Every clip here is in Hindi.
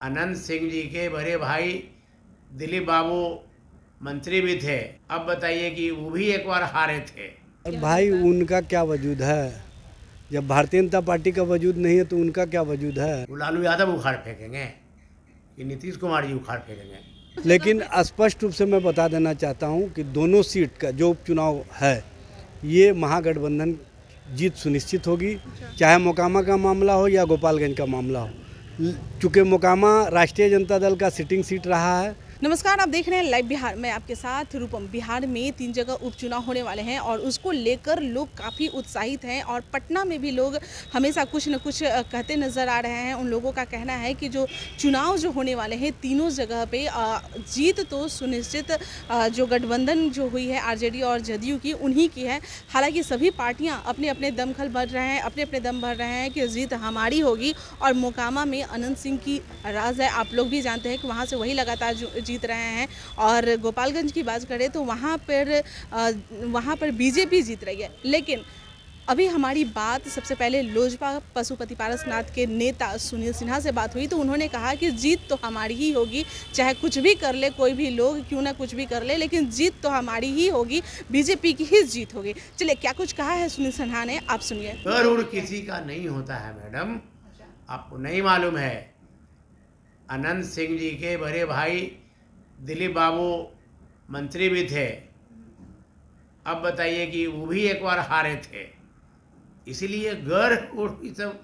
अनंत सिंह जी के बड़े भाई दिलीप बाबू मंत्री भी थे। अब बताइए कि वो भी एक बार हारे थे। भाई उनका क्या वजूद है? जब भारतीय जनता पार्टी का वजूद नहीं है तो उनका क्या वजूद है? वो लालू यादव उखाड़ फेंकेंगे कि नीतीश कुमार जी उखाड़ फेंकेंगे? लेकिन स्पष्ट रूप से मैं बता देना चाहता हूं कि दोनों सीट का जो उपचुनाव है ये महागठबंधन जीत सुनिश्चित होगी, चाहे मोकामा का मामला हो या गोपालगंज का मामला हो। चूँकि मोकामा राष्ट्रीय जनता दल का सिटिंग सीट रहा है। नमस्कार, आप देख रहे हैं लाइव बिहार। मैं आपके साथ रूपम। बिहार में 3 जगह उपचुनाव होने वाले हैं और उसको लेकर लोग काफ़ी उत्साहित हैं और पटना में भी लोग हमेशा कुछ न कुछ कहते नज़र आ रहे हैं। उन लोगों का कहना है कि जो चुनाव जो होने वाले हैं तीनों जगह पे जीत तो सुनिश्चित जो गठबंधन जो हुई है आरजेडी और जदयू की उन्हीं की है। हालांकि सभी पार्टियां अपने अपने दमखल भर रहे हैं, अपने अपने दम भर रहे हैं कि जीत हमारी होगी। और मोकामा में अनंत सिंह की राज है, आप लोग भी जानते हैं कि वहाँ से वही लगातार जीत रहे हैं। और गोपालगंज की बात करें तो वहाँ पर बीजेपी जीत रही है। लेकिन अभी हमारी बात सबसे पहले लोजपा पशुपति पारसनाथ के नेता सुनील सिन्हा से बात हुई तो उन्होंने कहा कि जीत तो हमारी ही होगी, चाहे कुछ भी कर ले कोई भी लोग, क्यों ना कुछ भी कर ले, लेकिन जीत तो हमारी ही होगी, बीजेपी की ही जीत होगी। चलिए क्या कुछ कहा है सुनील सिन्हा ने, आप सुनिए। गरुड़ किसी का नहीं होता है मैडम, आपको नहीं मालूम है। अनंत सिंह जी के बड़े भाई दिलीप बाबू मंत्री भी थे। अब बताइए कि वो भी एक बार हारे थे। इसीलिए गरुड़ ये सब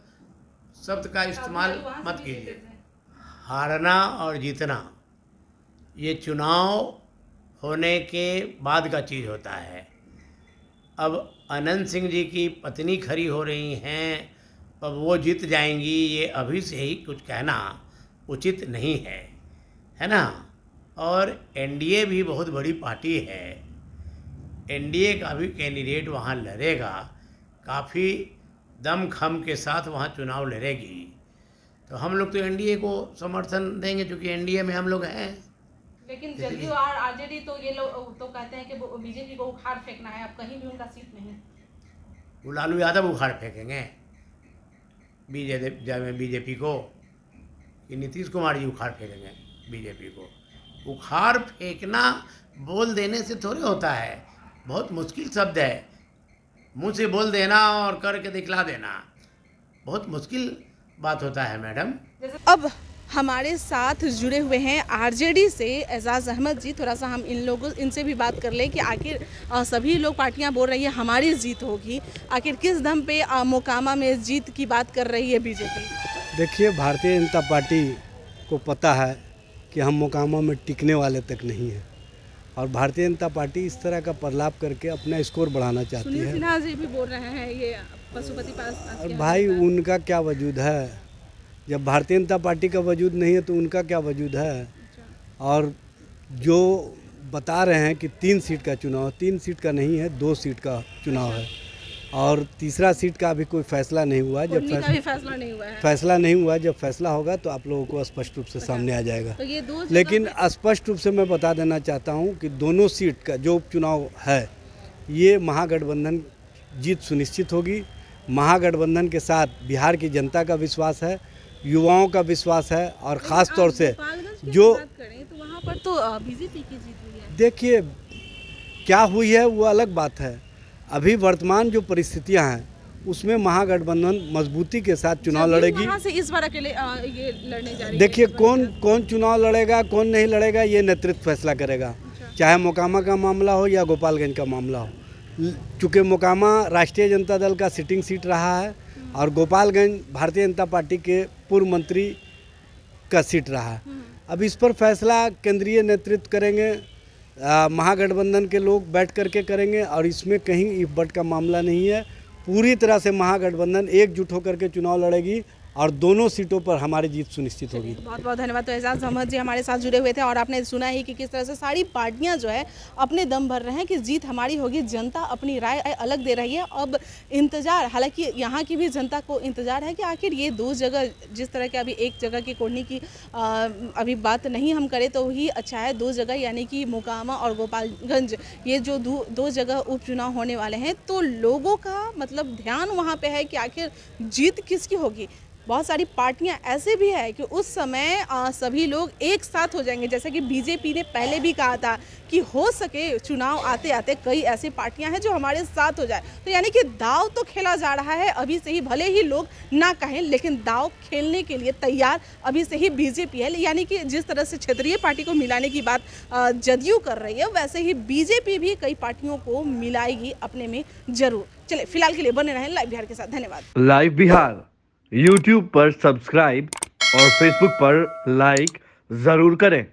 शब्द का इस्तेमाल मत कीजिए। हारना और जीतना ये चुनाव होने के बाद का चीज़ होता है। अब अनंत सिंह जी की पत्नी खड़ी हो रही हैं, अब वो जीत जाएंगी, ये अभी से ही कुछ कहना उचित नहीं है ना। और एनडीए भी बहुत बड़ी पार्टी है, एनडीए का भी कैंडिडेट वहाँ लड़ेगा, काफ़ी दम खम के साथ वहाँ चुनाव लड़ेगी। तो हम लोग तो एनडीए को समर्थन देंगे क्योंकि एनडीए में हम लोग हैं। लेकिन जदयू और आरजेडी तो ये लोग तो कहते हैं कि बीजेपी को उखाड़ फेंकना है, अब कहीं भी उनका सीट नहीं। वो लालू यादव उखाड़ फेंकेंगे बीजेपी को कि नीतीश कुमार जी उखाड़ फेंकेंगे बीजेपी को? उखाड़ फेंकना बोल देने से थोड़े होता है, बहुत मुश्किल शब्द है। मुंह से बोल देना और करके दिखला देना बहुत मुश्किल बात होता है मैडम। अब हमारे साथ जुड़े हुए हैं आरजेडी से एजाज अहमद जी। थोड़ा सा हम इनसे भी बात कर लें कि आखिर सभी लोग पार्टियां बोल रही है हमारी जीत होगी, आखिर किस दम पे मोकामा में जीत की बात कर रही है बीजेपी? देखिए, भारतीय जनता पार्टी को पता है कि हम मोकामा में टिकने वाले तक नहीं हैं और भारतीय जनता पार्टी इस तरह का बदलाव करके अपना स्कोर बढ़ाना चाहती सुनील है। सिन्हा जी भी बोल रहे हैं ये पशुपति पारसनाथ और के भाई उनका क्या वजूद है? जब भारतीय जनता पार्टी का वजूद नहीं है तो उनका क्या वजूद है? और जो बता रहे हैं कि 3 सीट का चुनाव, 3 सीट का नहीं है, 2 सीट का चुनाव है और तीसरा सीट का अभी कोई फैसला नहीं हुआ। जब फैसला नहीं हुआ है, फैसला नहीं हुआ, जब फैसला होगा तो आप लोगों को स्पष्ट रूप से सामने आ जाएगा। तो ये लेकिन स्पष्ट रूप से मैं बता देना चाहता हूं कि दोनों सीट का जो उपचुनाव है ये महागठबंधन जीत सुनिश्चित होगी। महागठबंधन के साथ बिहार की जनता का विश्वास है, युवाओं का विश्वास है और ख़ास तौर से जो तो वहाँ पर तो बीजेपी की जीत हुई है। देखिए, क्या हुई है वो अलग बात है। अभी वर्तमान जो परिस्थितियां हैं उसमें महागठबंधन मजबूती के साथ चुनाव लड़ेगी। से इस बार अकेले ये लड़ने जा रही है। देखिए, कौन चुनाव लड़ेगा कौन नहीं लड़ेगा ये नेतृत्व फैसला करेगा, चाहे मोकामा का मामला हो या गोपालगंज का मामला हो। चूँकि मोकामा राष्ट्रीय जनता दल का सिटिंग सीट रहा है और गोपालगंज भारतीय जनता पार्टी के पूर्व मंत्री का सीट रहा है। अब इस पर फैसला केंद्रीय नेतृत्व करेंगे, महागठबंधन के लोग बैठ करके करेंगे और इसमें कहीं इफ बट का मामला नहीं है। पूरी तरह से महागठबंधन एकजुट होकर के चुनाव लड़ेगी और दोनों सीटों पर हमारी जीत सुनिश्चित होगी। बहुत बहुत धन्यवाद। तो एजाज अहमद जी हमारे साथ जुड़े हुए थे और आपने सुना ही कि किस तरह से सारी पार्टियां जो है अपने दम भर रहे हैं कि जीत हमारी होगी। जनता अपनी राय अलग दे रही है। अब इंतजार, हालांकि यहाँ की भी जनता को इंतजार है कि आखिर ये 2 जगह, जिस तरह के अभी एक जगह की कोड़ने की अभी बात नहीं हम करें तो ही अच्छा है, 2 जगह यानी कि मोकामा और गोपालगंज, ये जो 2 जगह उपचुनाव होने वाले हैं तो लोगों का मतलब ध्यान वहाँ पे है कि आखिर जीत किसकी होगी। बहुत सारी पार्टियां ऐसे भी है कि उस समय सभी लोग एक साथ हो जाएंगे। जैसे कि बीजेपी ने पहले भी कहा था कि हो सके चुनाव आते आते कई ऐसी पार्टियां हैं जो हमारे साथ हो जाए। तो यानी कि दाव तो खेला जा रहा है अभी से ही, भले ही लोग ना कहें लेकिन दाव खेलने के लिए तैयार अभी से ही बीजेपी है। यानी कि जिस तरह से क्षेत्रीय पार्टी को मिलाने की बात जदयू कर रही है, वैसे ही बीजेपी भी कई पार्टियों को मिलाएगी अपने में जरूर। चलिए फिलहाल के लिए बने रहें लाइव बिहार के साथ। धन्यवाद। लाइव बिहार यूट्यूब पर सब्सक्राइब और फेसबुक पर लाइक जरूर करें।